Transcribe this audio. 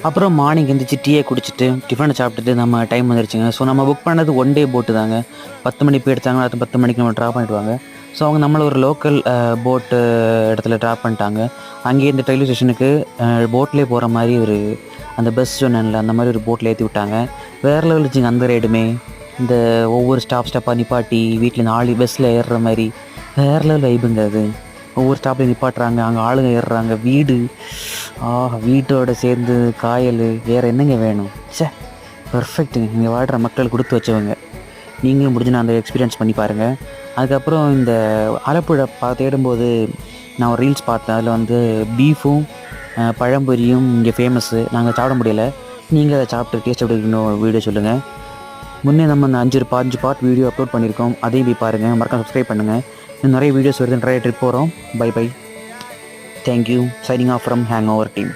அப்புறம் மார்னிங் எந்திரிச்சு டீயை குடிச்சிட்டு டிஃபனை சாப்பிட்டுட்டு நம்ம டைம் வந்துருச்சுங்க. ஸோ நம்ம புக் பண்ணது ஒன் டே போட்டு தாங்க. 10 மணிக்கு போய் எடுத்தாங்கன்னா அது 10 மணிக்கு நம்ம ட்ராப் பண்ணிடுவாங்க. ஸோ அவங்க நம்மளை ஒரு லோக்கல் போட்டு இடத்துல ட்ராப் பண்ணிட்டாங்க. அங்கேயே இந்த ரயில்வே ஸ்டேஷனுக்கு போட்லேயே போகிற மாதிரி ஒரு அந்த பஸ் சொன்னேன்ல அந்த மாதிரி ஒரு போட்டில் ஏற்றி விட்டாங்க. வேறு லெவல் இருந்துச்சுங்க அந்த ரைடுமே. இந்த ஒவ்வொரு ஸ்டாப்பாக நிப்பாட்டி வீட்டில் 4 பஸ்ஸில் ஏறுற மாதிரி வேறு லெவல் வைபுங்க அது. ஒவ்வொரு ஸ்டாப்லையும் நிப்பாட்டுறாங்க, அங்கே ஆளுங்க ஏறுறாங்க, வீடு வீட்டோட சேர்ந்து காயல் வேறு என்னங்க வேணும்? பர்ஃபெக்ட்டுங்க. இங்கே வாழ்கிற மக்கள் கொடுத்து வச்சவங்க. நீங்களும் முடிஞ்சு நான் அந்த எக்ஸ்பீரியன்ஸ் பண்ணி பாருங்கள். அதுக்கப்புறம் இந்த ஆலப்புழா தேடும்போது நான் ஒரு ரீல்ஸ் பார்த்தேன். அதில் வந்து பீஃபும் பழம்பொரியும் இங்கே ஃபேமஸ்ஸு. நாங்கள் சாப்பிட முடியலை. நீங்கள் அதை சாப்பிட்டு டேஸ்ட் எப்படி இருக்குன்னு வீடியோ சொல்லுங்கள். முன்னே நம்ம அந்த 5 பார்ட் வீடியோ அப்லோட் பண்ணியிருக்கோம். அதையும் போய் பாருங்கள். மறக்காம சப்ஸ்கிரைப் பண்ணுங்கள். இன்னும் நிறைய வீடியோஸ் வருது. நிறைய ட்ரிப் போகிறோம். Bye. Thank you. Signing off from hangover team.